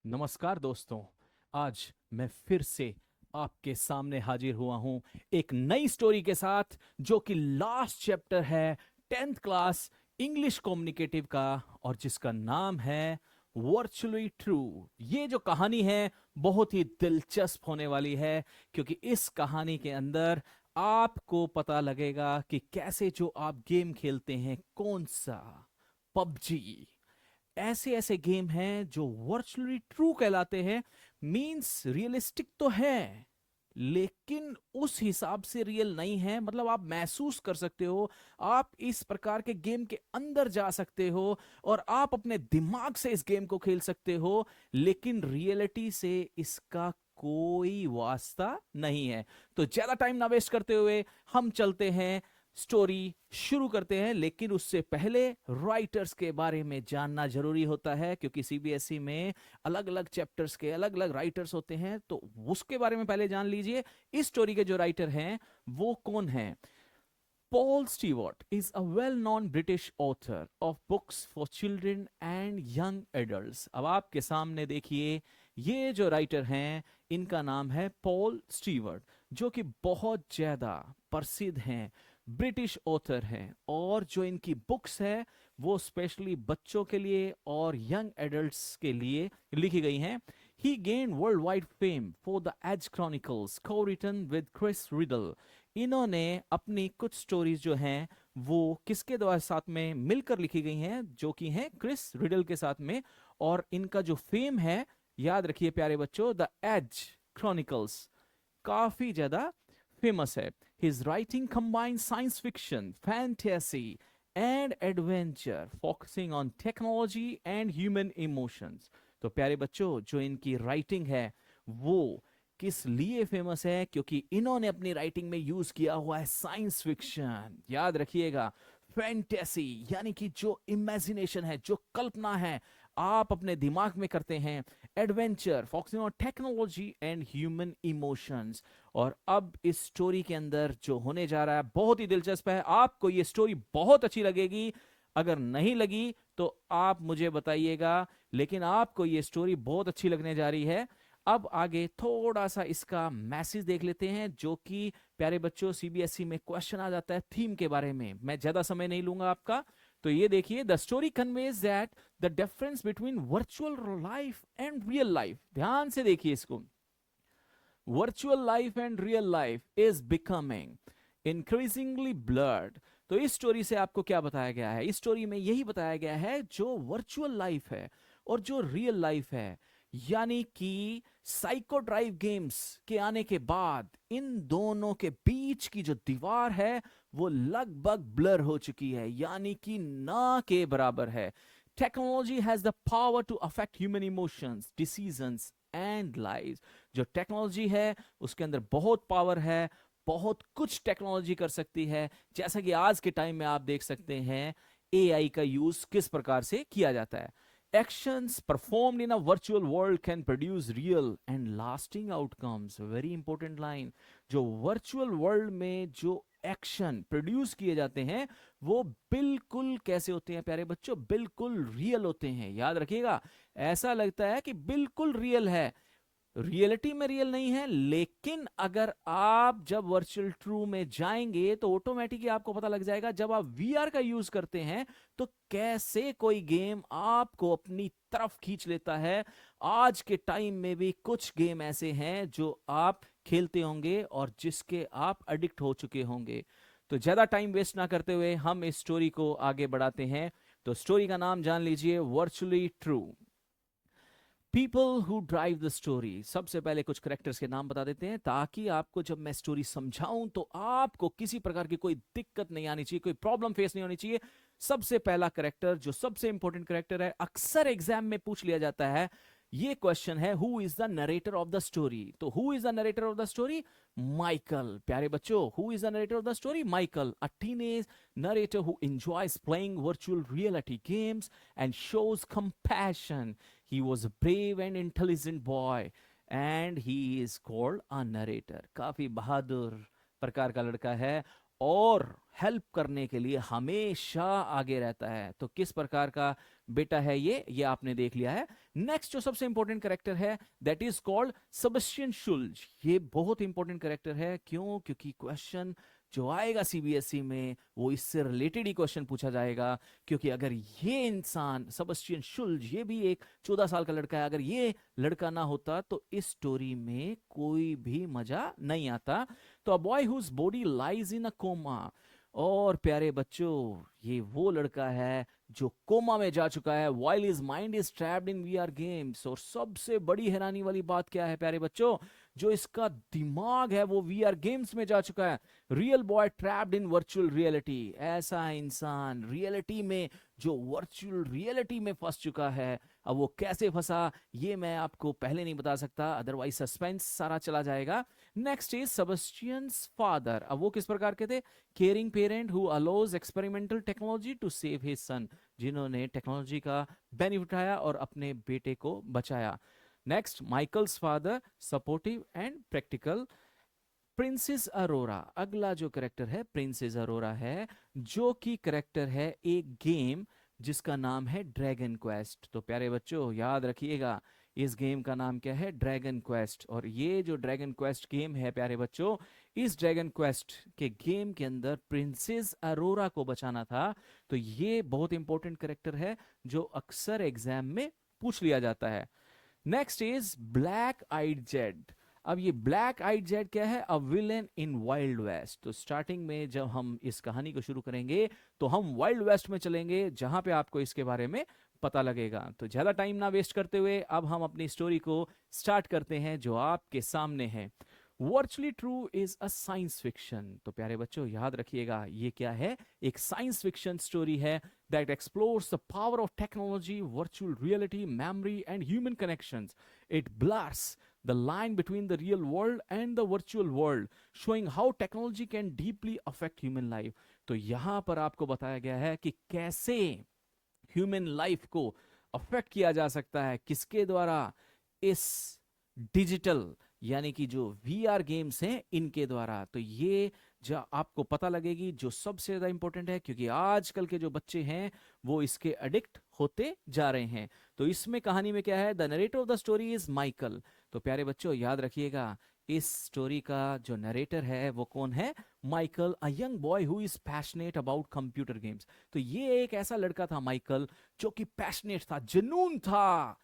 नमस्कार दोस्तों। आज मैं फिर से आपके सामने हाजिर हुआ हूं एक नई स्टोरी के साथ, जो कि लास्ट चैप्टर है 10th क्लास इंग्लिश कम्युनिकेटिव का, और जिसका नाम है वर्चुअली ट्रू। ये जो कहानी है बहुत ही दिलचस्प होने वाली है, क्योंकि इस कहानी के अंदर आपको पता लगेगा कि कैसे जो आप गेम खेलते हैं, कौन सा पबजी, ऐसे ऐसे गेम हैं जो वर्चुअली ट्रू कहलाते हैं। मींस रियलिस्टिक तो है, लेकिन उस हिसाब से रियल नहीं है। मतलब आप महसूस कर सकते हो, आप इस प्रकार के गेम के अंदर जा सकते हो और आप अपने दिमाग से इस गेम को खेल सकते हो, लेकिन रियलिटी से इसका कोई वास्ता नहीं है। तो ज्यादा टाइम ना वेस्ट करते हुए हम चलते हैं, स्टोरी शुरू करते हैं। लेकिन उससे पहले राइटर्स के बारे में जानना जरूरी होता है, क्योंकि सीबीएसई में अलग अलग चैप्टर्स के अलग अलग राइटर्स होते हैं। तो उसके बारे में पहले जान लीजिए, इस स्टोरी के जो राइटर हैं वो कौन हैं। Paul Stewart is a well-known British author of books for children and young adults। अब आपके सामने देखिए, ये जो राइटर हैं इनका नाम है पॉल स्टीवर्ट, जो कि बहुत ज्यादा प्रसिद्ध हैं, ब्रिटिश ऑथर हैं। और जो इनकी बुक्स है वो स्पेशली बच्चों के लिए और यंग एडल्ट्स के लिए लिखी गई हैं। He gained worldwide fame for the Edge Chronicles, co-written with Chris Riddle। इन्होंने अपनी कुछ स्टोरीज जो हैं वो किसके द्वारा साथ में मिलकर लिखी गई हैं, जो कि हैं क्रिस रिडल के साथ में। और इनका जो फेम है, याद रखिए प्यारे बच्चों, द एज क्रॉनिकल्स काफी ज्यादा फेमस है। His writing combine science fiction, fantasy and adventure, focusing on technology and human emotions. तो प्यारे बच्चों, जो इनकी राइटिंग है वो किस लिए फेमस है, क्योंकि इन्होंने अपनी राइटिंग में यूज किया हुआ है साइंस फिक्शन, याद रखिएगा, फैंटेसी यानी कि जो इमेजिनेशन है, जो कल्पना है आप अपने दिमाग में करते हैं, adventure focusing on technology and human emotions. और अब इस स्टोरी के अंदर जो होने जा रहा है बहुत ही दिलचस्प है। आपको ये स्टोरी बहुत अच्छी लगेगी, अगर नहीं लगी तो आप मुझे बताइएगा, लेकिन आपको ये स्टोरी बहुत अच्छी लगने जा रही है। अब आगे थोड़ा सा इसका मैसेज देख लेते हैं, जो कि प्यारे बच्चों सीबीएसई में क्वेश्चन आ जाता है थीम के बारे में। मैं ज्यादा समय नहीं लूंगा आपका। तो ये देखिए, the story conveys that the difference between virtual life and real life. ध्यान से देखिए इसको। Virtual life and real life is becoming increasingly blurred. तो इस स्टोरी से आपको क्या बताया गया है, इस स्टोरी में यही बताया गया है, जो वर्चुअल लाइफ है और जो रियल लाइफ है, यानी कि साइको ड्राइव गेम्स के आने के बाद इन दोनों के बीच की जो दीवार है वो लगभग ब्लर हो चुकी है, यानी कि ना के बराबर है। Technology has the power to affect human emotions, decisions and lives. जो टेक्नोलॉजी है उसके अंदर बहुत पावर है, बहुत कुछ टेक्नोलॉजी कर सकती है। जैसा कि आज के टाइम में आप देख सकते हैं एआई का यूज किस प्रकार से किया जाता है। Actions performed in a virtual world can produce real and lasting outcomes। Very important line। जो वर्चुअल वर्ल्ड में जो एक्शन प्रोड्यूस किए जाते हैं वो बिल्कुल कैसे होते हैं प्यारे बच्चों, बिल्कुल रियल होते हैं। याद रखिएगा, ऐसा लगता है कि बिल्कुल रियल है, रियलिटी में रियल नहीं है, लेकिन अगर आप जब वर्चुअल ट्रू में जाएंगे तो ऑटोमेटिकली आपको पता लग जाएगा, जब आप वीआर का यूज करते हैं तो कैसे कोई गेम आपको अपनी तरफ खींच लेता है। आज के टाइम में भी कुछ गेम ऐसे हैं जो आप खेलते होंगे और जिसके आप एडिक्ट हो चुके होंगे। तो ज्यादा टाइम वेस्ट ना करते हुए हम इस स्टोरी को आगे बढ़ाते हैं। तो स्टोरी का नाम जान लीजिए, virtually true. People who drive the story. सबसे पहले कुछ करेक्टर्स के नाम बता देते हैं, ताकि आपको जब मैं स्टोरी समझाऊं तो आपको किसी प्रकार की कोई दिक्कत नहीं आनी चाहिए, कोई प्रॉब्लम फेस नहीं होनी चाहिए। सबसे पहला करेक्टर, जो सबसे इंपॉर्टेंट करेक्टर है, अक्सर एग्जाम में पूछ लिया जाता है, ये क्वेश्चन है, who is the narrator of the story. तो who is the narrator of the story? Michael. प्यारे बच्चों, who is the narrator of the story? Michael, a teenage narrator who enjoys playing virtual reality games and shows compassion। He was a brave and intelligent boy and he is called a narrator। काफी बहादुर प्रकार का लड़का है और help करने के लिए हमेशा आगे रहता है। तो किस प्रकार का बेटा है ये आपने देख लिया है। नेक्स्ट जो सबसे इंपॉर्टेंट कैरेक्टर है that is called Sebastian Schulze. ये बहुत इंपॉर्टेंट कैरेक्टर है, क्यों? क्योंकि क्वेश्चन जो आएगा सीबीएसई में वो इससे रिलेटेड ही क्वेश्चन पूछा जाएगा। क्योंकि अगर ये इंसान सेबेस्टियन शुल्ज, ये भी एक 14 साल का लड़का है, अगर ये लड़का ना होता तो इस स्टोरी में कोई भी मजा नहीं आता। तो a boy whose body lies in a coma, और प्यारे बच्चों ये वो लड़का है जो कोमा में जा चुका है, while his mind is trapped in VR games। और सबसे बड़ी हैरानी वाली बात क्या है प्यारे बच्चों, जो इसका दिमाग है वो VR गेम्स में जा चुका है। Real boy trapped in virtual reality, ऐसा इंसान रियलिटी में जो वर्चुअल रियलिटी में फंस चुका है। अब वो कैसे फंसा ये मैं आपको पहले नहीं बता सकता, अदरवाइज सस्पेंस सारा चला जाएगा। Next is Sebastian's father. अब वो किस प्रकार के थे? Caring parent who allows experimental technology to save his son, जिन्होंने टेक्नोलॉजी का बेनिफिट उठाया और अपने बेटे को बचाया। Next Michael's father, supportive and practical. Princess Aurora, अगला जो करेक्टर है प्रिंसेस अरोरा है, जो कि करेक्टर है एक गेम जिसका नाम है ड्रैगन क्वेस्ट। तो प्यारे बच्चों याद रखिएगा इस गेम का नाम क्या है? Dragon quest. और ये जो ड्रैगन क्वेस्ट गेम है प्यारे बच्चों, इस ड्रैगन क्वेस्ट के गेम के अंदर प्रिंसेस अरोरा को बचाना था। तो ये बहुत इंपॉर्टेंट करेक्टर है जो अक्सर एग्जाम में पूछ लिया जाता है। Next is black eyed Jed. अब ये ब्लैक आइड जेड क्या है? A villain in wild west. तो स्टार्टिंग में जब हम इस कहानी को शुरू करेंगे तो हम वाइल्ड वेस्ट में चलेंगे, जहां पे आपको इसके बारे में पता लगेगा। तो ज्यादा टाइम ना वेस्ट करते हुए अब हम अपनी स्टोरी को स्टार्ट करते हैं जो आपके सामने है। Virtually true is a science fiction. तो प्यारे बच्चों याद रखिएगा ये क्या है? एक साइंस फिक्शन स्टोरी है that explores the power of technology, virtual reality, memory, and human connections. It blurs the line between the real world and the virtual world, showing how technology can deeply affect human life. तो यहां पर आपको बताया गया है कि कैसे human life को अफेक्ट किया जा सकता है, किसके द्वारा? इस डिजिटल यानी कि जो वीआर गेम्स हैं इनके द्वारा। तो ये जो आपको पता लगेगी जो सबसे ज्यादा इंपॉर्टेंट है, क्योंकि आजकल के जो बच्चे हैं वो इसके एडिक्ट होते जा रहे हैं। तो इसमें कहानी में क्या है? The narrator of the story is Michael. तो प्यारे बच्चों याद रखिएगा इस स्टोरी का जो नरेटर है वो कौन है? Michael, a young boy who is passionate about computer games. तो ये एक ऐसा लड़का था माइकल जो कि पैशनेट था, जुनून था,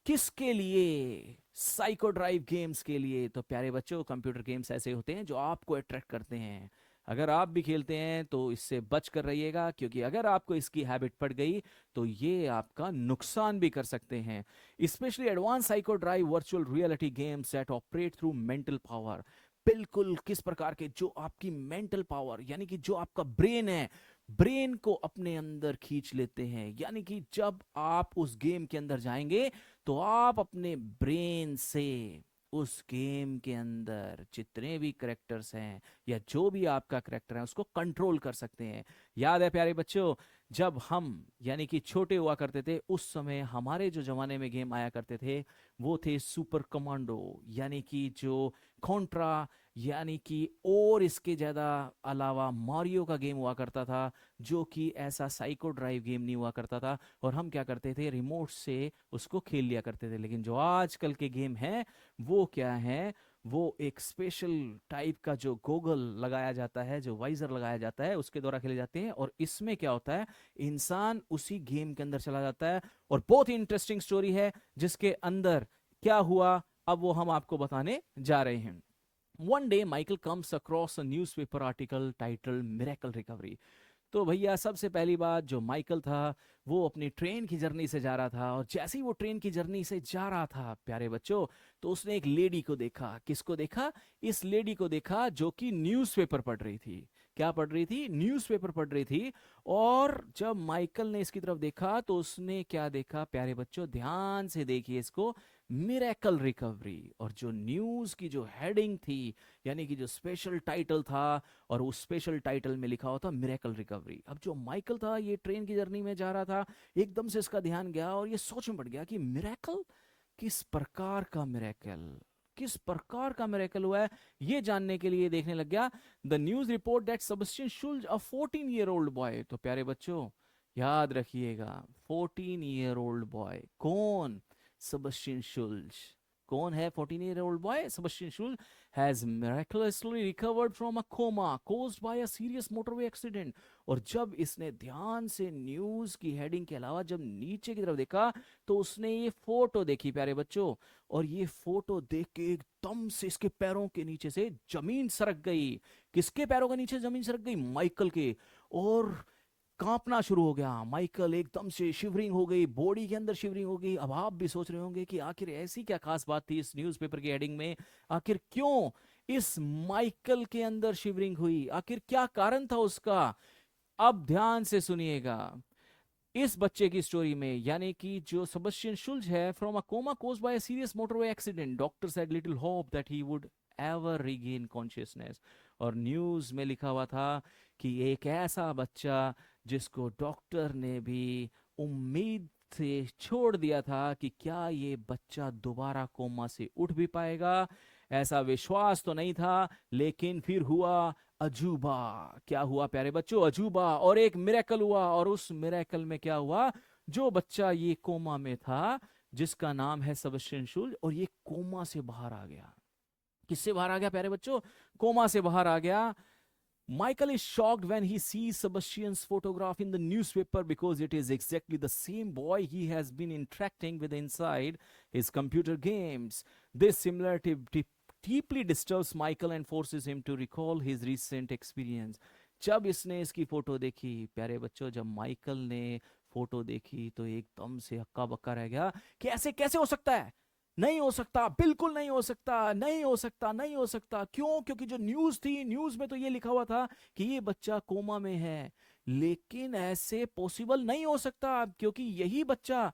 किसके लिए? साइको ड्राइव गेम्स के लिए। तो प्यारे बच्चों कंप्यूटर गेम्स ऐसे होते हैं जो आपको अट्रैक्ट करते हैं। अगर आप भी खेलते हैं तो इससे बच कर रहिएगा, क्योंकि अगर आपको इसकी हैबिट पड़ गई तो ये आपका नुकसान भी कर सकते हैं। Specially advance psycho drive virtual reality games that operate through mental power. बिल्कुल किस प्रकार के? जो आपकी मेंटल पावर यानी कि जो आपका ब्रेन है, ब्रेन को अपने अंदर खींच लेते हैं। यानी कि जब आप उस गेम के अंदर जाएंगे तो आप अपने ब्रेन से उस गेम के अंदर जितने भी करेक्टर्स हैं या जो भी आपका करेक्टर है उसको कंट्रोल कर सकते हैं। याद है प्यारे बच्चों जब हम यानी कि छोटे हुआ करते थे उस समय हमारे जो जमाने में गेम आया करते थे वो थे सुपर कमांडो, यानी कि जो कॉन्ट्रा, यानी कि और इसके ज्यादा अलावा मारियो का गेम हुआ करता था, जो कि ऐसा साइको ड्राइव गेम नहीं हुआ करता था। और हम क्या करते थे? रिमोट से उसको खेल लिया करते थे। लेकिन जो आजकल के गेम हैं वो क्या है? वो एक स्पेशल टाइप का जो गोगल लगाया जाता है, जो वाइजर लगाया जाता है, उसके द्वारा खेले जाते हैं। और इसमें क्या होता है? इंसान उसी गेम के अंदर चला जाता है। और बहुत ही इंटरेस्टिंग स्टोरी है जिसके अंदर क्या हुआ अब वो हम आपको बताने जा रहे हैं। One day, Michael comes across a newspaper article titled Miracle Recovery. तो भैया सबसे पहली बात, जो माइकल था वो अपनी ट्रेन की जर्नी से जा रहा था, और जैसे ही वो ट्रेन की जर्नी से जा रहा था प्यारे बच्चों, तो उसने एक लेडी को देखा। किसको देखा? इस लेडी को देखा जो कि न्यूज़पेपर पढ़ रही थी। क्या पढ़ रही थी? न्यूज़पेपर पढ़ रही थी। और जब माइकल ने इसकी तरफ देखा तो उसने क्या देखा प्यारे बच्चों? ध्यान से देखिए इसको, मिरेकल रिकवरी। और जो न्यूज की जो हेडिंग थी यानी कि जो स्पेशल टाइटल था, और उस स्पेशल टाइटल में लिखा होता मिरेकल रिकवरी। अब जो माइकल था ये ट्रेन की जर्नी में जा रहा था, एकदम से इसका ध्यान गया और ये सोच में पड़ गया कि मिरेकल, किस प्रकार का मिरेकल, किस प्रकार का मिरेकल हुआ है, ये जानने के लिए देखने लग गया। The news report that Sebastian Schulze, a 14-year-old boy. तो प्यारे बच्चों याद रखिएगा, 14-year-old बॉय कौन? Sebastian Schulze. कौन है 14-year-old boy? Sebastian Schulze has miraculously recovered from a coma caused by a serious motorway accident। और जब इसने ध्यान से न्यूज की हेडिंग के अलावा जब नीचे की तरफ देखा तो उसने ये फोटो देखी प्यारे बच्चों, और ये फोटो देख के एकदम से इसके पैरों के नीचे से जमीन सरक गई। किसके पैरों के नीचे जमीन सरक गई? माइकल के। और कांपना शुरू हो गया माइकल, एकदम से शिवरिंग हो गई, बॉडी के अंदर शिवरिंग हो गई। अब आप भी सोच रहे होंगे कि आखिर ऐसी क्या खास बात थी इस न्यूज़पेपर की हेडिंग में, आखिर क्यों इस माइकल के अंदर शिवरिंग हुई, आखिर क्या कारण था उसका? अब ध्यान से सुनिएगा इस बच्चे की स्टोरी में, यानी कि जो सेबेस्टियन शुल्ज है, from a coma caused by a serious motorway accident, doctor had little hope that he would ever regain consciousness. और न्यूज में लिखा हुआ था कि एक ऐसा बच्चा जिसको डॉक्टर ने भी उम्मीद से छोड़ दिया था कि क्या ये बच्चा दोबारा कोमा से उठ भी पाएगा, ऐसा विश्वास तो नहीं था। लेकिन फिर हुआ अजूबा। क्या हुआ प्यारे बच्चों? अजूबा। और एक मिरेकल हुआ, और उस मिरेकल में क्या हुआ? जो बच्चा ये कोमा में था, जिसका नाम है सेबेस्टियन शुल्ज, और ये कोमा से बाहर आ गया। किससे बाहर आ गया प्यारे बच्चों? कोमा से बाहर आ गया। Michael is shocked when he sees Sebastian's photograph in the newspaper because it is exactly the same boy he has been interacting with inside his computer games. This similarity deeply disturbs Michael and forces him to recall his recent experience. जब इसने इसकी photo देखी प्यारे बच्चों, जब Michael ने photo देखी तो एकदम से हक्का बक्का रह गया कि ऐसे कैसे हो सकता है? नहीं हो सकता, बिल्कुल नहीं हो सकता, नहीं हो सकता, नहीं हो सकता। क्यों? क्योंकि जो न्यूज थी, न्यूज में तो ये लिखा हुआ था कि ये बच्चा कोमा में है, लेकिन ऐसे पॉसिबल नहीं हो सकता, क्योंकि यही बच्चा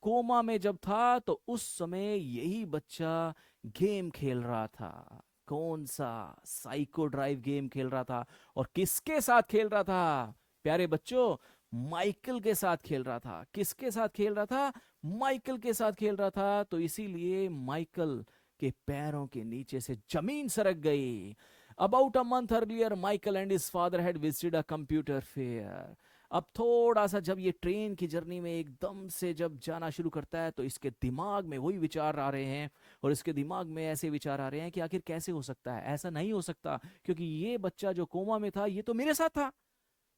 कोमा में जब था तो उस समय यही बच्चा गेम खेल रहा था। कौन सा? साइको ड्राइव गेम खेल रहा था। और किसके साथ खेल रहा था प्यारे बच्चों? माइकल के साथ खेल रहा था। किसके साथ खेल रहा था? माइकल के साथ खेल रहा था। तो इसीलिए माइकल के पैरों के नीचे से जमीन सरक गई। About a month earlier Michael and his father had visited a computer fair. अब थोड़ा सा जब ये ट्रेन की जर्नी में एकदम से जब जाना शुरू करता है तो इसके दिमाग में वही विचार आ रहे हैं, और इसके दिमाग में ऐसे विचार आ रहे हैं कि आखिर कैसे हो सकता है? ऐसा नहीं हो सकता, क्योंकि ये बच्चा जो कोमा में था ये तो मेरे साथ था।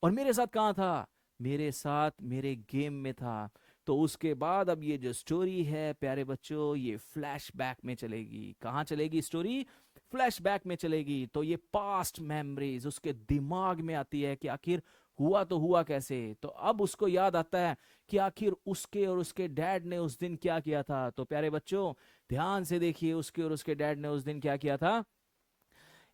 और मेरे साथ कहाँ था? मेरे साथ मेरे गेम में था। तो उसके बाद अब ये जो स्टोरी है प्यारे बच्चों, ये फ्लैशबैक में चलेगी। कहाँ चलेगी स्टोरी? फ्लैशबैक में चलेगी। तो ये पास्ट मेमोरीज उसके दिमाग में आती है कि आखिर हुआ तो हुआ कैसे। तो अब उसको याद आता है कि आखिर उसके और उसके डैड ने उस दिन क्या किया था। तो प्यारे बच्चों ध्यान से देखिए, उसके और उसके डैड ने उस दिन क्या किया था।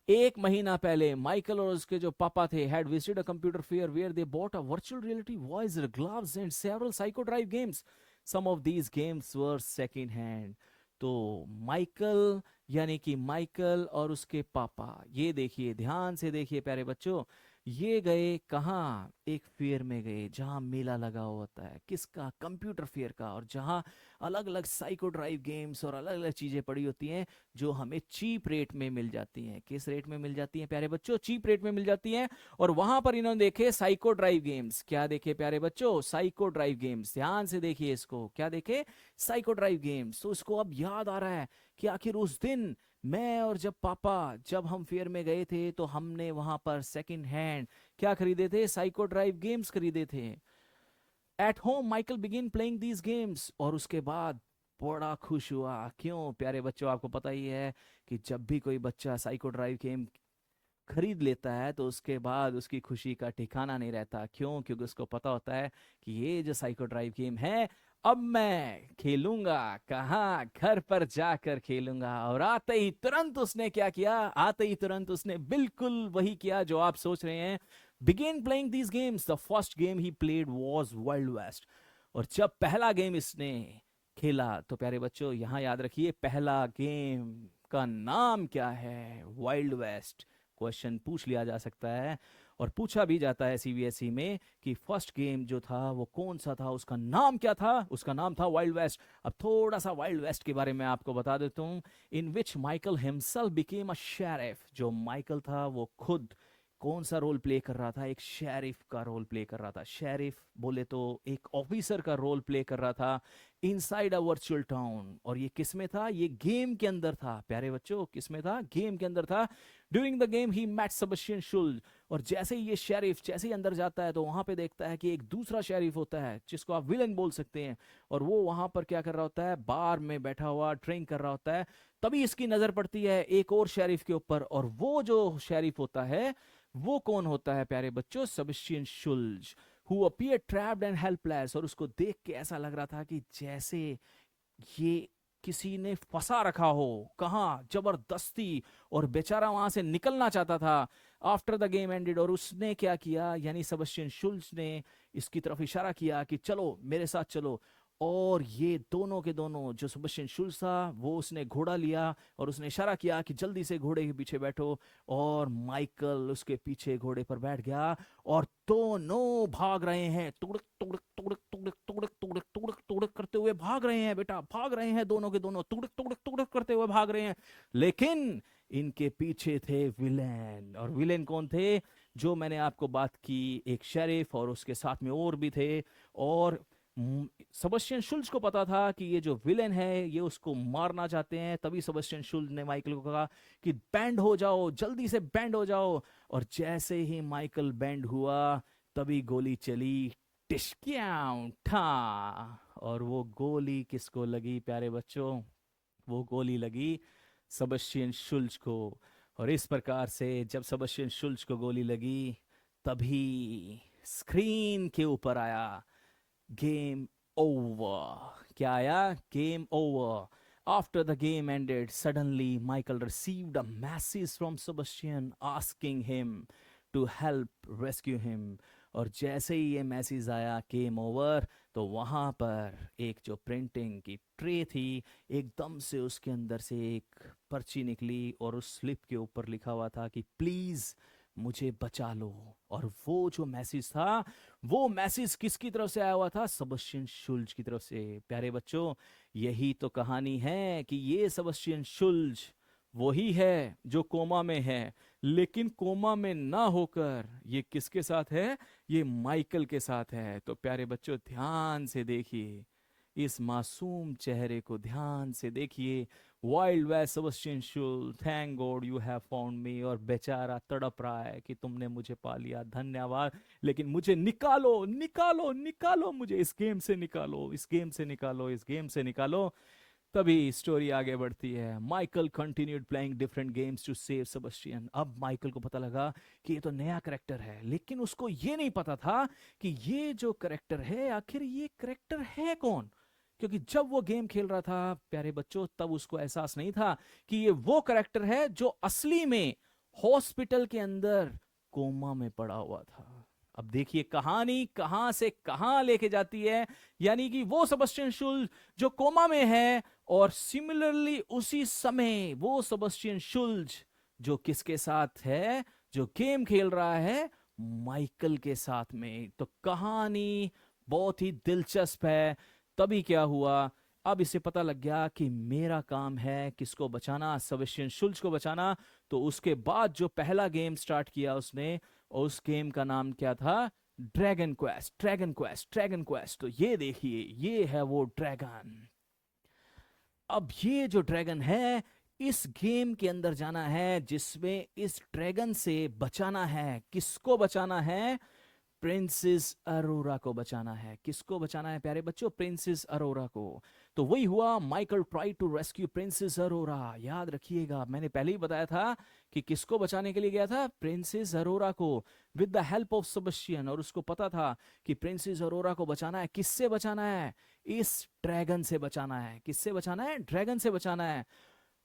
एक महीना पहले माइकल और उसके जो पापा थे had visited a computer fair where they bought a virtual reality voice gloves and several psycho drive games. Some of these games were second hand. तो माइकल, यानी कि माइकल और उसके पापा, ये देखिए ध्यान से देखिए प्यारे बच्चों, ये गए कहाँ? एक फेयर में गए जहाँ मेला लगा हुआ होता है। किसका? कंप्यूटर फेयर का। और जहाँ अलग अलग साइको ड्राइव गेम्स और अलग अलग चीजें पड़ी होती हैं जो हमें चीप रेट में मिल जाती हैं। किस रेट में मिल जाती हैं प्यारे बच्चों? चीप रेट में मिल जाती हैं। और वहां पर इन्होंने देखे साइको ड्राइव गेम्स। क्या देखे प्यारे बच्चों? Psycho drive games. ध्यान से देखिए इसको, क्या देखे? Psycho drive games. तो इसको अब याद आ रहा है कि आखिर उस दिन मैं और जब पापा, जब हम फेयर में गए थे तो हमने वहां पर सेकंड हैंड क्या खरीदे थे? साइको ड्राइव गेम्स खरीदे थे। At home Michael begin playing these games. और उसके बाद बड़ा खुश हुआ। क्यों प्यारे बच्चों? आपको पता ही है कि जब भी कोई बच्चा साइको ड्राइव गेम खरीद लेता है तो उसके बाद उसकी खुशी का ठिकाना नहीं रहता। क्यों? क्योंकि उसको पता होता है कि ये जो साइको ड्राइव गेम है अब मैं खेलूंगा कहाँ? घर पर जाकर खेलूंगा। और आते ही तुरंत उसने क्या किया? आते ही तुरंत उसने बिल्कुल वही किया जो आप सोच रहे हैं। Began playing these games. The first game he played was wild west. और जब पहला गेम इसने खेला तो प्यारे बच्चों यहां याद रखिए, पहला गेम का नाम क्या है? Wild West. क्वेश्चन पूछ लिया जा सकता है और पूछा भी जाता है सीबीएसई में कि फर्स्ट गेम जो था वो कौन सा था, उसका नाम क्या था? उसका नाम था वाइल्ड वेस्ट। अब थोड़ा सा वाइल्ड वेस्ट के बारे में आपको बता देता हूं। In which Michael himself became a sheriff. जो माइकल था वो खुद कौन सा रोल प्ले कर रहा था? एक शेरिफ का रोल प्ले कर रहा था। शेरिफ बोले तो एक ऑफिसर का रोल प्ले कर रहा था इनसाइड अ वर्चुअल टाउन। और ये किस में था? ये गेम के अंदर था प्यारे बच्चों। किस में था? गेम के अंदर था। During the game he met Sebastian Schulz. और जैसे ही ये शेरिफ जैसे ही अंदर जाता है तो वहां पे देखता है कि एक दूसरा शेरिफ होता है जिसको आप विलन बोल सकते हैं। और वो वहां पर क्या कर रहा होता है? बार में बैठा हुआ ड्रिंक कर रहा होता है। तभी इसकी नजर पड़ती है एक और शेरिफ के ऊपर। और वो जो शेरिफ होता है वो कौन होता है प्यारे बच्चों? Sebastian Schulze, who appear trapped and helpless. और उसको देख के ऐसा लग रहा था कि जैसे ये किसी ने फंसा रखा हो, कहा जबरदस्ती, और बेचारा वहां से निकलना चाहता था। आफ्टर द गेम एंडेड, और उसने क्या किया, यानी सेबेस्टियन शुल्ज ने इसकी तरफ इशारा किया कि चलो मेरे साथ चलो। और ये दोनों के दोनों, जो सेबेस्टियन शुल्ज था वो उसने घोड़ा लिया और उसने इशारा किया कि जल्दी से घोड़े के पीछे बैठो। और माइकल उसके पीछे घोड़े पर बैठ गया और दोनों भाग रहे हैं, तुड़क तुड़क तुड़क तुड़क तुड़क तुड़क तुड़क तुड़क करते हुए भाग रहे हैं बेटा, भाग रहे हैं दोनों के दोनों, तुड़क तुड़क तुड़क करते हुए भाग रहे हैं। लेकिन इनके पीछे थे विलेन। और विलेन कौन थे? जो मैंने आपको बात की, एक शेरिफ और उसके साथ में और भी थे। और सेबेस्टियन शुल्ज को पता था कि ये जो विलेन है ये उसको मारना चाहते हैं। तभी सेबेस्टियन शुल्ज ने माइकल को कहा कि बैंड हो जाओ, जल्दी से बैंड हो जाओ। और जैसे ही माइकल बैंड हुआ तभी गोली चली, टिश्क्याऊ ठा। और वो गोली किसको लगी प्यारे बच्चों? वो गोली लगी सेबेस्टियन शुल्ज को। और इस प्रकार से जब सेबेस्टियन शुल्ज को गोली लगी तभी स्क्रीन के ऊपर आया गेम ओवर। क्या आया? Game over. After the game ended, suddenly Michael received a message from Sebastian asking him to help rescue him. और जैसे ही ये मैसेज आया गेम ओवर, तो वहां पर एक जो प्रिंटिंग की ट्रे थी, एकदम से उसके अंदर से एक पर्ची निकली और उस स्लिप के ऊपर लिखा हुआ था कि प्लीज मुझे बचा लो। और वो जो मैसेज था, वो मैसेज किसकी तरफ से आया हुआ था? सेबेस्टियन शुल्ज की तरफ से। प्यारे बच्चों, यही तो कहानी है कि ये सेबेस्टियन शुल्ज वही है जो कोमा में है, लेकिन कोमा में ना होकर ये किसके साथ है? ये माइकल के साथ है। तो प्यारे बच्चों ध्यान से देखिए, इस मासूम चेहरे को ध्यान से देखिए। Wild west Sebastian Schulz, thank God you have found me. और बेचारा तड़प रहा है कि तुमने मुझे पा लिया, धन्यवाद, लेकिन मुझे निकालो निकालो निकालो, मुझे इस गेम से निकालो, इस गेम से निकालो, इस गेम से निकालो। तभी स्टोरी आगे बढ़ती है। Michael continued playing different games to save Sebastian. अब माइकल को पता लगा कि ये तो नया करेक्टर है, लेकिन उसको ये नहीं पता था कि ये जो करेक्टर है आखिर ये करेक्टर है कौन। क्योंकि जब वो गेम खेल रहा था प्यारे बच्चों, तब उसको एहसास नहीं था कि ये वो करेक्टर है जो असली में हॉस्पिटल के अंदर कोमा में पड़ा हुआ था। अब देखिए कहानी कहां से कहां लेके जाती है। यानी कि वो सेबेस्टियन शुल्ज जो कोमा में है, और सिमिलरली उसी समय वो सेबेस्टियन शुल्ज जो किसके साथ है? जो गेम खेल रहा है माइकल के साथ में। तो कहानी बहुत ही दिलचस्प है। तभी क्या हुआ, अब इसे पता लग गया कि मेरा काम है किसको बचाना? सेबेस्टियन शुल्ज को बचाना। तो उसके बाद जो पहला गेम स्टार्ट किया उसने, और उस गेम का नाम क्या था? Dragon quest, dragon quest, dragon quest. तो ये देखिए, ये है वो ड्रैगन। अब ये जो ड्रैगन है, इस गेम के अंदर जाना है जिसमें इस ड्रैगन से बचाना है। किसको बचाना है? प्रिंसेस अरोरा को बचाना है। किसको बचाना है प्यारे बच्चों? प्रिंसेस अरोरा को। तो वही हुआ, Michael try to rescue princess Aurora. याद रखिएगा, मैंने पहले ही बताया था कि किसको बचाने के लिए गया था? प्रिंसेस अरोरा को, with the help of Sebastian. और उसको पता था कि प्रिंसेस अरोरा को बचाना है। किससे बचाना है? इस ड्रैगन से बचाना है। किससे बचाना है? ड्रैगन से बचाना है।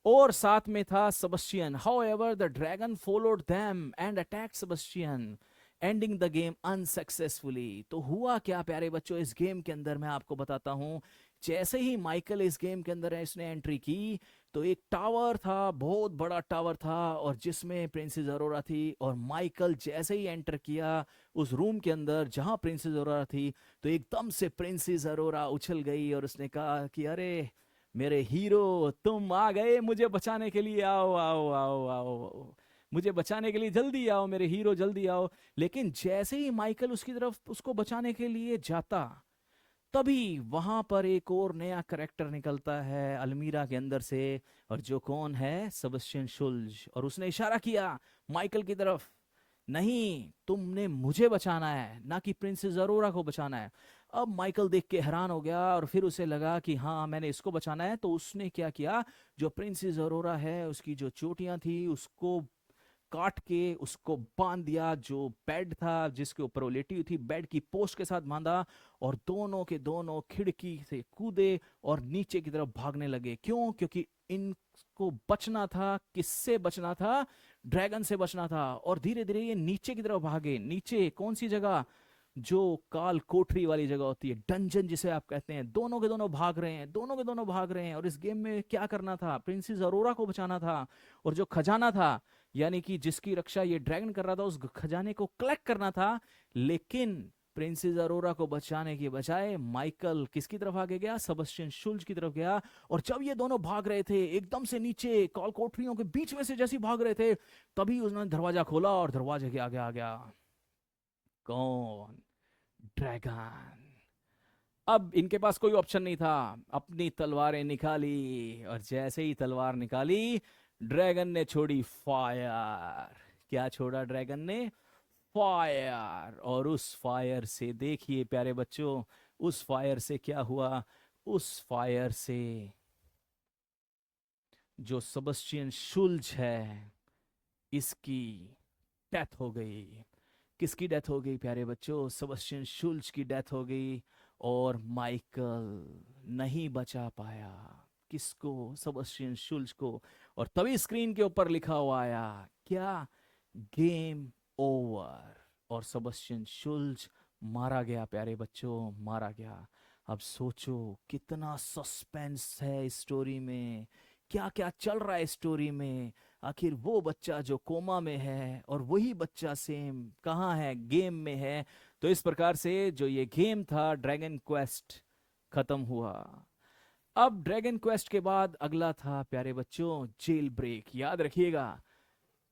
और साथ में था Sebastian. However the dragon followed them and attacked Sebastian, ending the game unsuccessfully. तो हुआ क्या प्यारे बच्चों इस गेम के अंदर, मैं आपको बताता हूं। जैसे ही माइकल इस गेम के अंदर इसने एंट्री की, तो एक टावर था, बहुत बड़ा टावर था, और जिसमें प्रिंसेस अरोरा थी। और माइकल जैसे ही एंटर किया उस रूम के अंदर जहां प्रिंसेस अरोरा थी, तो एकदम से प्रिंसेस अरोरा उछल गई और उसने कहा कि अरे मेरे हीरो, तुम आ गए मुझे बचाने के लिए, आओ आओ आओ आओ। मुझे बचाने के लिए जल्दी आओ, मेरे हीरो जल्दी आओ। लेकिन जैसे ही माइकल उसकी तरफ उसको बचाने के लिए जाता, तभी वहां पर एक और नया करेक्टर निकलता है अलमीरा के अंदर से। और जो कौन है? सबस्टियन शुल्ज। और उसने इशारा किया माइकल की तरफ, नहीं, तुमने मुझे बचाना है, ना कि प्रिंसेस अरोरा को बचाना है। अब माइकल देख के हैरान हो गया और फिर उसे लगा कि हाँ, मैंने इसको बचाना है। तो उसने क्या किया, जो प्रिंसेस अरोरा है उसकी जो चोटियां थी उसको काट के उसको बांध दिया। जो बेड था जिसके ऊपर वो लेटी हुई थी, बेड की पोस्ट के साथ बांधा, और दोनों के दोनों खिड़की से कूदे और नीचे की तरफ भागने लगे। क्यों? क्योंकि इनको बचना था। किससे बचना था? ड्रैगन से बचना था। और धीरे धीरे ये नीचे की तरफ भागे। नीचे कौन सी जगह? जो काल कोठरी वाली जगह होती है, डंजन जिसे आप कहते हैं। दोनों के दोनों भाग रहे हैं, दोनों के दोनों भाग रहे हैं। और इस गेम में क्या करना था? प्रिंसेस अरोरा को बचाना था। और जो खजाना था, यानी कि जिसकी रक्षा ये ड्रैगन कर रहा था, उस खजाने को कलेक्ट करना था। लेकिन प्रिंसेस अरोरा को बचाने के बजाय माइकल किसकी तरफ आगे गया? सबस्टियन शुल्ज की तरफ गया। और जब ये दोनों भाग रहे थे एकदम से नीचे काल कोठरियों के बीच में से, जैसे ही भाग रहे थे, तभी उन्होंने दरवाजा खोला और दरवाजे के आगे आ गया कौन? ड्रैगन। अब इनके पास कोई ऑप्शन नहीं था, अपनी तलवारें निकाली। और जैसे ही तलवार निकाली, ड्रैगन ने छोड़ी फायर। क्या छोड़ा ड्रैगन ने? फायर। और उस फायर से देखिए प्यारे बच्चों, उस फायर से क्या हुआ? उस फायर से जो सबस्टियन शुल्ज है, इसकी डेथ हो गई। किसकी डेथ हो गई प्यारे बच्चों? सबस्टियन शुल्ज की डेथ हो गई। और माइकल नहीं बचा पाया। किसको? सबस्टियन शुल्ज को। और तभी स्क्रीन के ऊपर लिखा हुआ आया क्या? Game over. और सबस्टियन शुल्ज मारा गया प्यारे बच्चों, मारा गया। अब सोचो कितना सस्पेंस है इस स्टोरी में, क्या क्या चल रहा है इस स्टोरी में। आखिर वो बच्चा जो कोमा में है और वही बच्चा सेम कहाँ है? गेम में है। तो इस प्रकार से जो ये गेम था ड्रैगन क्वेस्ट, खत्म हुआ। अब ड्रैगन क्वेस्ट के बाद अगला था प्यारे बच्चों जेल ब्रेक। याद रखिएगा,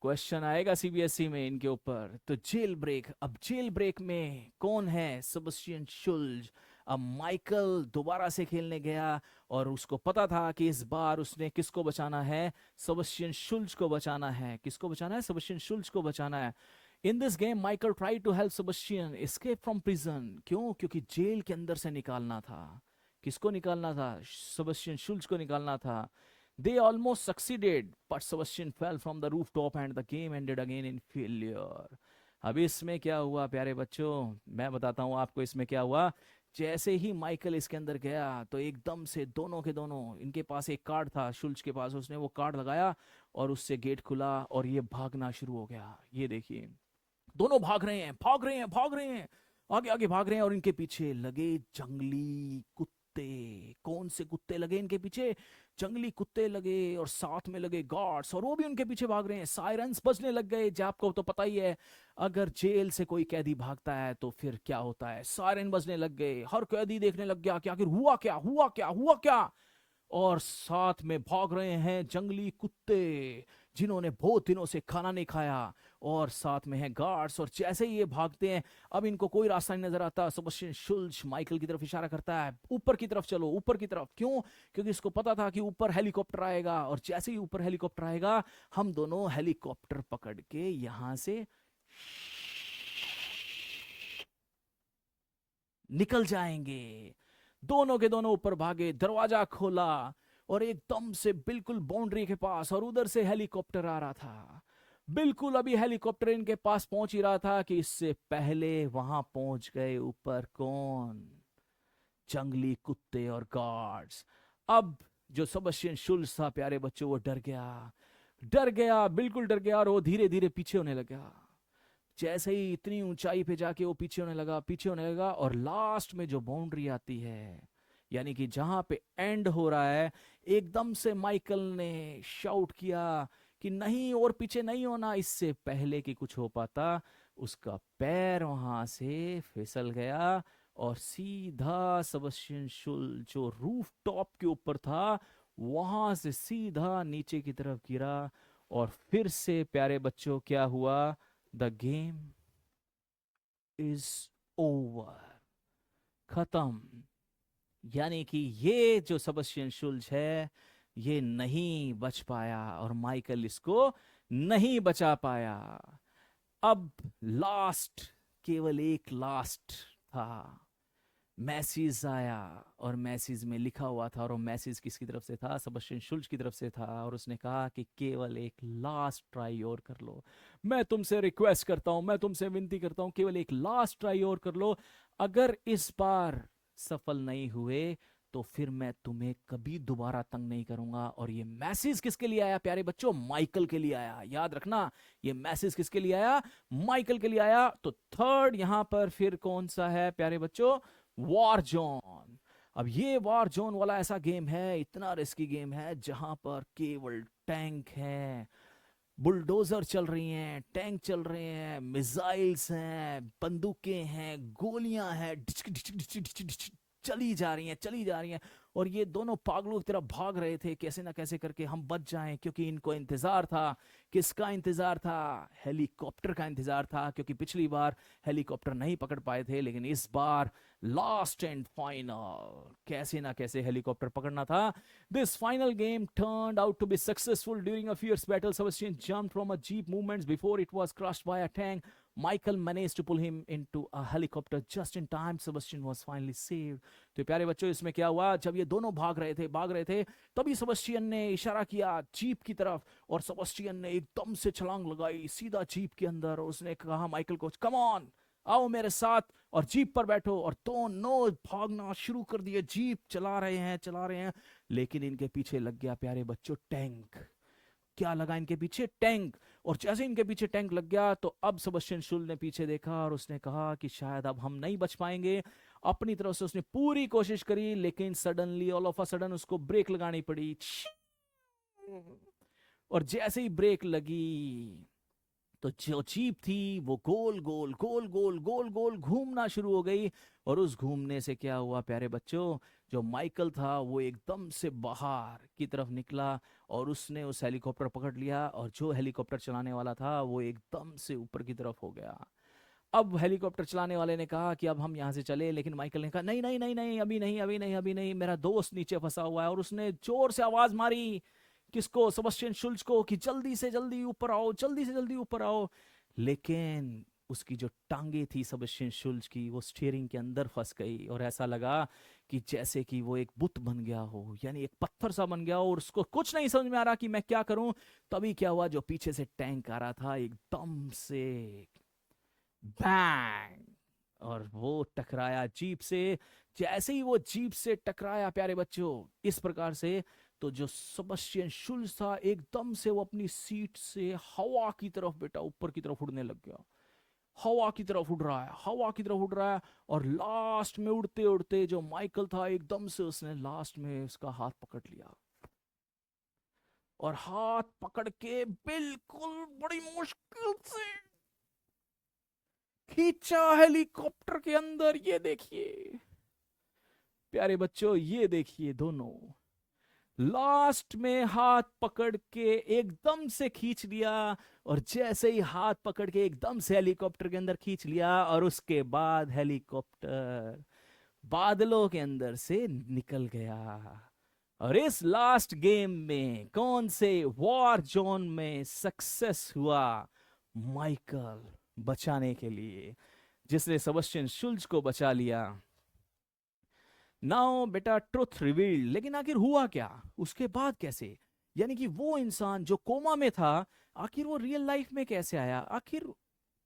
क्वेश्चन आएगा सीबीएसई में इनके ऊपर। तो जेल ब्रेक। अब जेल ब्रेक में कौन है? सबस्टियन शुल्ज। अब माइकल दोबारा से खेलने गया और उसको पता था कि इस बार उसने किसको बचाना है? सबस्टियन शुल्ज को बचाना है। किसको बचाना है? सबस्टियन शुल्ज को बचाना है। In this game Michael try to help Sebastian escape from prison. क्यों? क्योंकि जेल के अंदर से निकालना था। किसको निकालना था? सबस्टियन शुल्ज को निकालना था। They almost succeeded, but Sebastian fell from the rooftop and the game ended again in failure. अब इसमें क्या हुआ प्यारे बच्चों? मैं बताता हूँ आपको इसमें क्या हुआ। जैसे ही माइकल इसके अंदर गया तो एकदम से दोनों के दोनों, इनके पास एक कार्ड था शुल्च के पास, उसने वो कार्ड लगाया और उससे गेट खुला और ये भागना शुरू हो गया। ये देखिए दोनों भाग रहे हैं, भाग रहे हैं, भाग रहे हैं, आगे आगे भाग रहे हैं। और इनके पीछे लगे जंगली कुत्ते। कौन से कुत्ते लगे इनके पीछे? जंगली कुत्ते लगे। और साथ में लगे गार्ड्स और वो भी उनके पीछे भाग रहे हैं। सायरन्स बजने लग गए। जो आपको तो पता ही है, अगर जेल से कोई कैदी भागता है तो फिर क्या होता है? सायरन बजने लग गए। हर कैदी देखने लग गया कि आखिर हुआ क्या, हुआ क्या, हुआ क्या। और साथ में भाग रहे हैं जंगली कुत्ते जिन्होंने बहुत दिनों से खाना नहीं खाया। और साथ में है गार्ड्स। और जैसे ही ये भागते हैं, अब इनको कोई रास्ता नहीं नजर आता। सेबेस्टियन शुल्ज माइकल की तरफ इशारा करता है, ऊपर की तरफ चलो, ऊपर की तरफ। क्यों? क्योंकि इसको पता था कि ऊपर हेलीकॉप्टर आएगा। और जैसे ही ऊपर हेलीकॉप्टर आएगा, हम दोनों हेलीकॉप्टर पकड़ के यहां से निकल जाएंगे। दोनों के दोनों ऊपर भागे, दरवाजा खोला और एकदम से बिल्कुल बाउंड्री के पास, और उधर से हेलीकॉप्टर आ रहा था। बिल्कुल अभी हेलीकॉप्टर इनके पास पहुंच ही रहा था कि इससे पहले वहां पहुंच गए ऊपर कौन? जंगली कुत्ते और गार्ड्स। अब जो सेबेस्टियन शुल्ज था प्यारे बच्चों, वो डर गया, डर गया, बिल्कुल डर गया। और वो धीरे धीरे पीछे होने लगा। जैसे ही इतनी ऊंचाई पे जाके वो पीछे होने लगा, पीछे होने लगा। और लास्ट में जो बाउंड्री आती है, यानी कि जहां पे एंड हो रहा है, एकदम से माइकल ने शाउट किया कि नहीं, और पीछे नहीं होना। इससे पहले कि कुछ हो पाता, उसका पैर वहां से फिसल गया और सीधा सेबेस्टियन शुल जो रूफ टॉप के ऊपर था, वहां से सीधा नीचे की तरफ गिरा। और फिर से प्यारे बच्चों क्या हुआ, द गेम इज ओवर, खत्म। यानी कि ये जो सेबेस्टियन शुल्ज है ये नहीं बच पाया और माइकल इसको नहीं बचा पाया। अब लास्ट, केवल एक लास्ट था। मैसेज आया और मैसेज में लिखा हुआ था, और वो मैसेज किसकी तरफ से था, सेबेस्टियन शुल्ज की तरफ से था। और उसने कहा कि केवल एक लास्ट ट्राई और कर लो, मैं तुमसे रिक्वेस्ट करता हूं, मैं तुमसे विनती करता हूं, केवल एक लास्ट ट्राई और कर लो। अगर इस बार सफल नहीं हुए तो फिर मैं तुम्हें कभी दोबारा तंग नहीं करूंगा। और ये मैसेज किसके लिए आया प्यारे बच्चों, माइकल के लिए आया। याद रखना, ये मैसेज किसके लिए आया, माइकल के लिए आया। तो थर्ड यहां पर फिर कौन सा है प्यारे बच्चों, वॉर जोन। अब ये वॉर जोन वाला ऐसा गेम है, इतना रिस्की गेम है, जहां पर केवल टैंक है, बुलडोजर चल रही हैं, टैंक चल रहे हैं, मिसाइल्स हैं, बंदूकें हैं, गोलियां हैं, चली जा रही हैं, चली जा रही हैं। और ये दोनों पागलों की तरह भाग रहे थे, कैसे ना कैसे करके हम बच जाएं, क्योंकि इनको इंतजार था। किसका इंतजार था, हेलीकॉप्टर का इंतजार था, क्योंकि पिछली बार हेलीकॉप्टर नहीं पकड़ पाए थे, लेकिन इस बार लास्ट एंड फाइनल कैसे ना कैसे हेलीकॉप्टर पकड़ना था। This final game turned out to be successful. During a fierce battle, Sebastian jumped from a jeep movements before it was crushed by a tank. Michael managed to pull him into a helicopter just in time. Sebastian was finally saved. तो प्यारे बच्चों, इसमें क्या हुआ, जब ये दोनों भाग रहे थे, तभी सेबेस्टियन ने इशारा किया जीप की तरफ, और सेबेस्टियन ने एकदम से छलांग लगाई सीधा जीप के अंदर। और उसने कहा माइकल को, कम ऑन, आओ मेरे साथ और जीप पर बैठो। और दोनों भागना शुरू कर दिए, जीप चला रहे हैं, चला रहे हैं। लेकिन इनके पीछे लग गया प्यारे बच्चों टैंक। क्या लगा इनके पीछे, टैंक। और जैसे इनके पीछे टैंक लग गया तो अब सेबेस्टियन शुल ने पीछे देखा और उसने कहा कि शायद अब हम नहीं बच पाएंगे। अपनी तरफ से उसने पूरी कोशिश करी, लेकिन suddenly, all of a sudden, उसको ब्रेक लगानी पड़ी। और जैसे ही ब्रेक लगी तो जो जीप थी वो गोल गोल गोल गोल गोल गोल घूमना शुरू हो गई। और उस घूमने से क्या हुआ प्यारे बच्चों, जो माइकल था वो एकदम से बाहर की तरफ निकला और उसने उस हेलीकॉप्टर पकड़ लिया, और जो हेलीकॉप्टर चलाने वाला था वो एकदम से ऊपर की तरफ हो गया। अब हेलीकॉप्टर चलाने वाले ने कहा कि अब हम यहाँ से चले, लेकिन माइकल ने कहा नहीं नहीं नहीं नहीं, अभी नहीं, अभी नहीं, अभी नहीं, मेरा दोस्त नीचे फंसा हुआ है। और उसने जोर से आवाज मारी, किसको, सेबेस्टियन शुल्ज को, कि जल्दी से जल्दी ऊपर आओ, जल्दी से जल्दी ऊपर आओ। लेकिन उसकी जो टांगे थी सेबेस्टियन शुल्ज की, वो स्टीयरिंग के अंदर फंस गई, और ऐसा लगा कि जैसे कि वो एक बुत बन गया हो, यानी एक पत्थर सा बन गया हो, और उसको कुछ नहीं समझ में आ रहा कि मैं क्या करूं। तभी क्या हुआ, जो पीछे से टैंक आ रहा था एकदम से बैंग, और वो टकराया जीप से। जैसे ही वो जीप से टकराया प्यारे बच्चों इस प्रकार से, तो जो सेबेस्टियन शुल्ज था एकदम से वो अपनी सीट से हवा की तरफ, बेटा ऊपर की तरफ उड़ने लग गया। हवा की तरफ उड़ रहा है, हवा की तरफ उड़ रहा है। और लास्ट में उड़ते उड़ते जो माइकल था, एकदम से उसने लास्ट में उसका हाथ पकड़ लिया, और हाथ पकड़ के बिल्कुल बड़ी मुश्किल से खींचा हेलीकॉप्टर के अंदर। ये देखिए प्यारे बच्चों, ये देखिए, दोनों लास्ट में हाथ पकड़ के एकदम से खींच लिया। और जैसे ही हाथ पकड़ के एकदम से हेलीकॉप्टर के अंदर खींच लिया, और उसके बाद हेलीकॉप्टर बादलों के अंदर से निकल गया। और इस लास्ट गेम में कौन से वॉर जोन में सक्सेस हुआ, माइकल बचाने के लिए, जिसने सेबेस्टियन शुल्ज को बचा लिया। नाउ बेटा ट्रुथ रिवील्ड, लेकिन आखिर हुआ क्या, उसके बाद कैसे, यानी कि वो इंसान जो कोमा में था, आखिर वो रियल लाइफ में कैसे आया, आखिर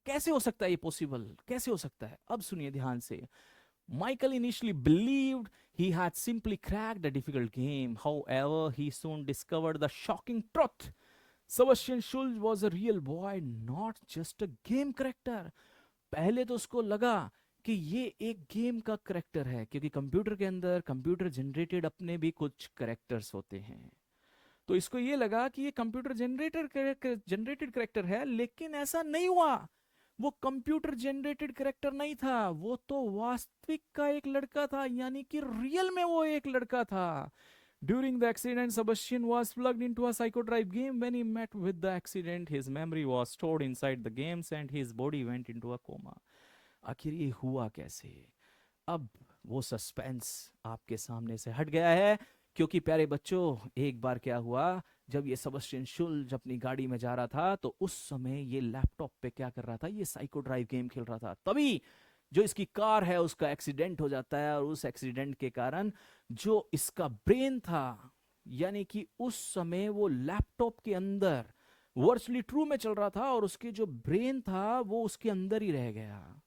कैसे हो सकता है ये पॉसिबल, कैसे हो सकता है। अब सुनिए ध्यान से। Michael initially believed he had simply cracked a difficult game. However, he soon discovered the shocking truth. Sebastian Schulz was a real boy, not just a game character. पहले तो उसको लगा कि ये एक गेम का करेक्टर है, क्योंकि कंप्यूटर के अंदर कंप्यूटर जनरेटेड अपने भी कुछ करेक्टर्स होते हैं। तो इसको ये लगा कि ये कंप्यूटर जनरेटेड करेक्टर है, लेकिन ऐसा नहीं हुआ। वो कंप्यूटर जनरेटेड करेक्टर नहीं था, वो तो वास्तविक का एक लड़का था, यानी कि रियल में वो एक लड़का था। During the accident, Sebastian was plugged into a psychodrive game. When he met with the accident, his memory was stored inside the games and his body went into a coma. आखिर ये हुआ कैसे? अब वो सस्पेंस आपके सामने से हट गया है, क्योंकि प्यारे बच्चों, एक बार क्या हुआ, जब ये सबस्टियन शुल्ज अपनी गाड़ी में जा रहा था तो उस समय ये लैपटॉप पे क्या कर रहा था, ये साइको ड्राइव गेम खेल रहा था। तभी जो इसकी कार है उसका एक्सीडेंट हो जाता है, और उस एक्सीडेंट के कारण जो इसका ब्रेन था, यानी कि उस समय वो लैपटॉप के अंदर वर्चुअली ट्रू में चल रहा था, और उसके जो ब्रेन था वो उसके अंदर ही रह गया,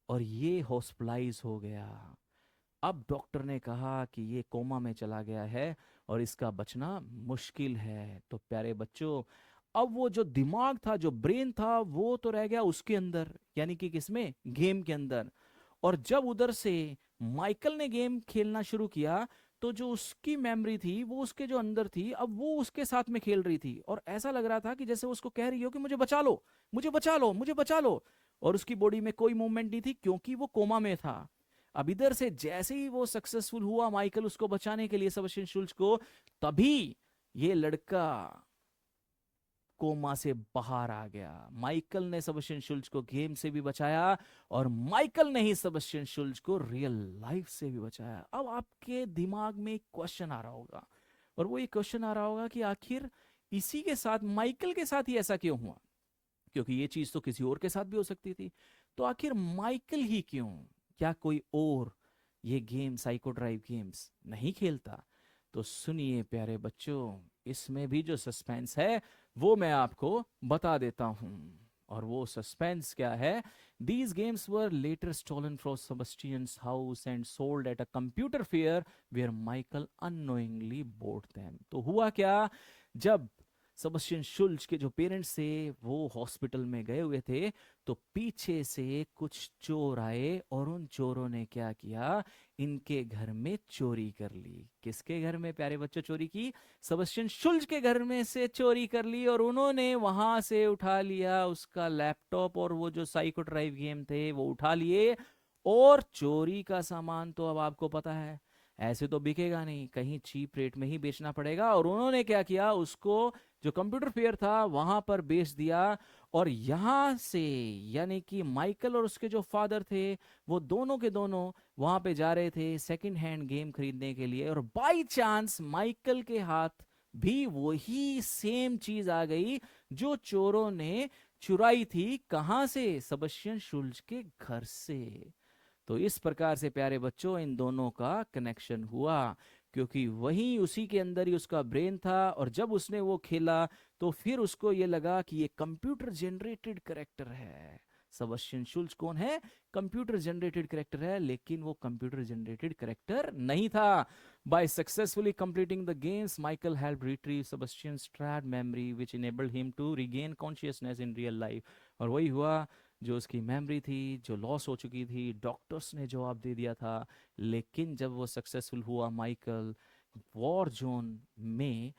और ये हॉस्पिटलाइज हो गया। अब डॉक्टर ने कहा कि ये कोमा में चला गया है और इसका बचना मुश्किल है। तो प्यारे बच्चों, अब वो जो दिमाग था, जो ब्रेन था, वो तो रह गया उसके अंदर, यानी कि किसमें, गेम के अंदर। और जब उधर से माइकल ने गेम खेलना शुरू किया, तो जो उसकी मेमोरी थी वो उसके जो अंदर थी, अब वो उसके साथ में खेल रही थी, और ऐसा लग रहा था कि जैसे उसको कह रही हो कि मुझे बचा लो, मुझे बचा लो, मुझे बचा लो। और उसकी बॉडी में कोई मूवमेंट नहीं थी, क्योंकि वो कोमा में था। अब इधर से जैसे ही वो सक्सेसफुल हुआ माइकल उसको बचाने के लिए, सेबेस्टियन शुल्ज को, तभी ये लड़का कोमा से बाहर आ गया। माइकल ने सेबेस्टियन शुल्ज को गेम से भी बचाया, और माइकल ने ही सेबेस्टियन शुल्ज को रियल लाइफ से भी बचाया। अब आपके दिमाग में एक क्वेश्चन आ रहा होगा, और वो ये क्वेश्चन आ रहा होगा कि आखिर इसी के साथ, माइकल के साथ ही ऐसा क्यों हुआ, क्योंकि ये चीज तो किसी और के साथ भी हो सकती थी। तो आखिर माइकल ही क्यों, क्या कोई और ये गेम, साइको ड्राइव गेम्स नहीं खेलता? तो सुनिए प्यारे बच्चों, इसमें भी जो सस्पेंस है वो मैं आपको बता देता हूं। और वो सस्पेंस क्या है? These games were later stolen from Sebastian's house and sold at a computer fair where Michael unknowingly bought them. तो हुआ क्या, जब सेबेस्टियन शुल्ज के जो पेरेंट्स थे वो हॉस्पिटल में गए हुए थे, तो पीछे से कुछ चोर आए, और उन चोरों ने क्या किया, इनके घर में चोरी कर ली। किसके घर में प्यारे बच्चों चोरी की? सेबेस्टियन शुल्ज के घर में से चोरी कर ली, और उन्होंने वहां से उठा लिया उसका लैपटॉप, और वो जो साइको ड्राइव गेम थे वो उठा लिए। और चोरी का सामान तो अब आपको पता है, ऐसे तो बिकेगा नहीं, कहीं चीप रेट में ही बेचना पड़ेगा। और उन्होंने क्या किया, उसको जो कंप्यूटर फेयर था वहां पर बेच दिया। और यहां से, यानी कि माइकल और उसके जो फादर थे, वो दोनों के दोनों वहां पे जा रहे थे सेकंड हैंड गेम खरीदने के लिए, और बाय चांस माइकल के हाथ भी वही सेम चीज आ गई जो चोरों ने चुराई थी। कहां से? सेबेस्टियन शुल्ज के घर से। तो इस प्रकार से प्यारे बच्चों इन दोनों का कनेक्शन हुआ, क्योंकि वहीं उसी के अंदर ही उसका ब्रेन था, और जब उसने वो खेला तो फिर उसको ये लगा कि ये कंप्यूटर जनरेटेड करेक्टर है। सेबेस्टियन शुल्ज कौन है? कंप्यूटर जनरेटेड करेक्टर है, लेकिन वो कंप्यूटर जनरेटेड करेक्टर नहीं था। By successfully completing the games, Michael help retrieve Sebastian's trapped memory which enabled him to regain consciousness in real life. और वही हुआ, जो उसकी मेमोरी थी जो लॉस हो चुकी थी, डॉक्टर्स ने जवाब दे दिया था। लेकिन जब वो सक्सेसफुल हुआ माइकल, वॉर जोन में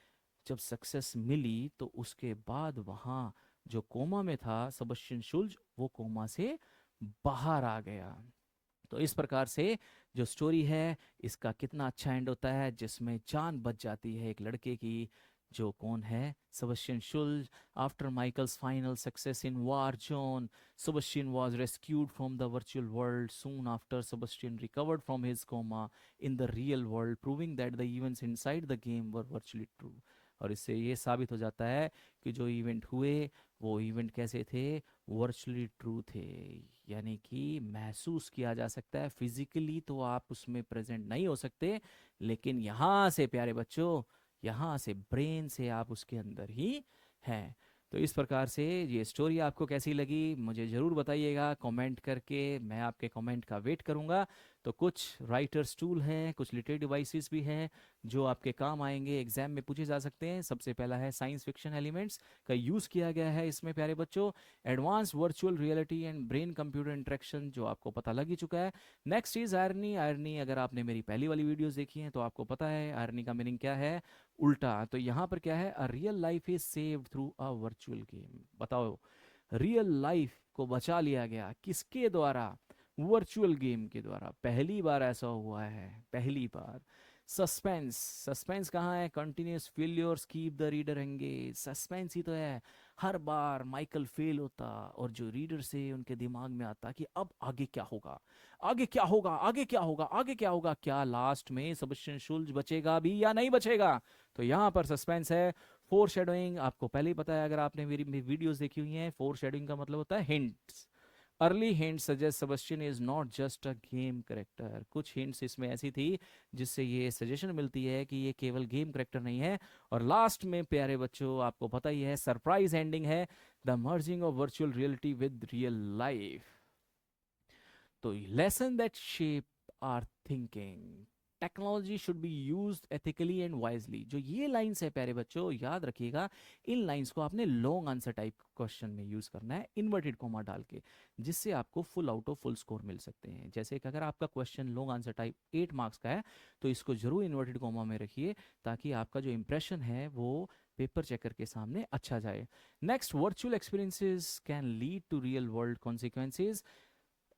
जब सक्सेस मिली, तो उसके बाद वहाँ जो कोमा में था सेबेस्टियन शुल्ज, वो कोमा से बाहर आ गया। तो इस प्रकार से जो स्टोरी है, इसका कितना अच्छा एंड होता है, जिसमें जान बच जाती है एक लड़के की, जो कौन है? Sebastian Schulz. After Michael's final success in war zone, Sebastian was rescued from the virtual world. Soon after, Sebastian recovered from his coma in the real world, proving that the events inside the game were virtually true. और इससे ये साबित हो जाता है कि जो event हुए वो इवेंट कैसे थे, वर्चुअली ट्रू थे, यानी कि महसूस किया जा सकता है। फिजिकली तो आप उसमें प्रेजेंट नहीं हो सकते, लेकिन यहाँ से प्यारे बच्चों, यहाँ से ब्रेन से आप उसके अंदर ही हैं। तो इस प्रकार से ये स्टोरी आपको कैसी लगी मुझे ज़रूर बताइएगा कमेंट करके, मैं आपके कमेंट का वेट करूँगा। तो कुछ राइटर्स टूल हैं, कुछ लिटरेरी डिवाइसेस भी हैं जो आपके काम आएंगे, एग्जाम में पूछे जा सकते हैं। सबसे पहला है साइंस फिक्शन एलिमेंट्स का यूज़ किया गया है इसमें प्यारे बच्चों। Advance virtual reality and brain computer interaction, जो आपको पता लग ही चुका है। Next is irony. आयरनी अगर आपने मेरी पहली वाली वीडियोस देखी हैं तो आपको पता है आयरनी का मीनिंग क्या है, उल्टा। तो यहाँ पर क्या है, a real life is saved through a virtual game. बताओ, रियल लाइफ को बचा लिया गया किसके द्वारा? वर्चुअल गेम के द्वारा। पहली बार ऐसा हुआ है, पहली बार। सस्पेंस, सस्पेंस कहाँ है? Continuous failures keep the reader engage. Suspense ही तो है, हर बार माइकल फेल होता और जो रीडर से उनके दिमाग में आता कि अब आगे क्या होगा, आगे क्या होगा, आगे क्या होगा, आगे क्या होगा, क्या लास्ट में सेबेस्टियन शुल्ज बचेगा भी या नहीं बचेगा। तो यहाँ पर सस्पेंस है। फोर शेडोइंग आपको पहले ही पता है, अगर आपने मेरी वीडियोस देखी हुई हैं। फोर शेडोइंग का मतलब होता है hints. Early hint suggest Sebastian is not just a game character. कुछ हिंट्स इसमें ऐसी थी जिससे ये सजेशन मिलती है कि ये केवल गेम करेक्टर नहीं है। और लास्ट में प्यारे बच्चों आपको पता ही है, सरप्राइज एंडिंग है, the merging of virtual reality with real life. तो lesson that shape our thinking, technology should be used ethically and wisely. जो ये लाइंस है प्यारे बच्चों, याद रखिएगा, इन लाइंस को आपने लॉन्ग आंसर टाइप क्वेश्चन में यूज करना है, इन्वर्टेड कॉमा डाल के, जिससे आपको full out of full score मिल सकते हैं। जैसे कि अगर आपका question long answer type 8 marks का है, तो इसको जरूर इन्वर्टेड कॉमा में रखिए, ताकि आपका जो इंप्रेशन है वो पेपर चेकर के सामने अच्छा जाए। Next, virtual experiences can lead to real world consequences,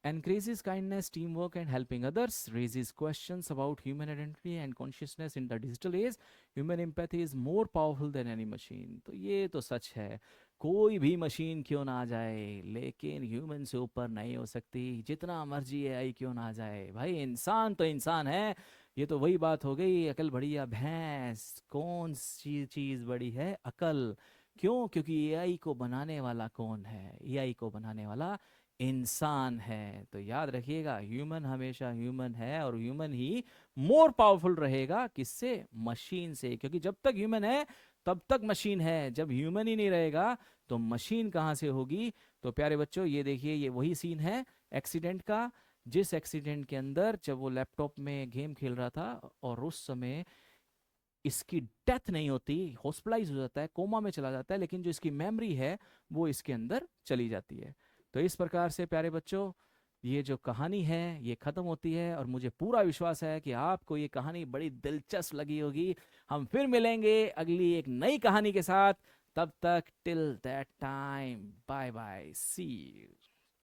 encourages kindness, teamwork, and helping others, raises questions about human identity and consciousness in the digital age. Human empathy is more powerful than any machine. तो ये तो सच है, कोई भी machine क्यों ना आ जाए, लेकिन ह्यूमन से ऊपर नहीं हो सकती। जितना मर्जी एआई क्यों ना आ जाए, भाई इंसान तो इंसान है। ये तो वही बात हो गई, अकल बड़ी या भैंस, कौन सी चीज बड़ी है? अकल। क्यों? क्योंकि एआई को बनाने वाला कौन है? एआई को बनाने वाला इंसान है। तो याद रखिएगा, ह्यूमन हमेशा ह्यूमन है, और ह्यूमन ही मोर पावरफुल रहेगा किससे? मशीन से। क्योंकि जब तक ह्यूमन है तब तक मशीन है, जब ह्यूमन ही नहीं रहेगा तो मशीन कहाँ से होगी? तो प्यारे बच्चों ये देखिए, ये वही सीन है एक्सीडेंट का, जिस एक्सीडेंट के अंदर जब वो लैपटॉप में गेम खेल रहा था और उस समय इसकी डेथ नहीं होती, हॉस्पिटलाइज हो जाता है, कोमा में चला जाता है, लेकिन जो इसकी मेमोरी है वो इसके अंदर चली जाती है। तो इस प्रकार से प्यारे बच्चों ये जो कहानी है ये खत्म होती है, और मुझे पूरा विश्वास है कि आपको ये कहानी बड़ी दिलचस्प लगी होगी। हम फिर मिलेंगे अगली एक नई कहानी के साथ। तब तक till that time, bye bye, see you.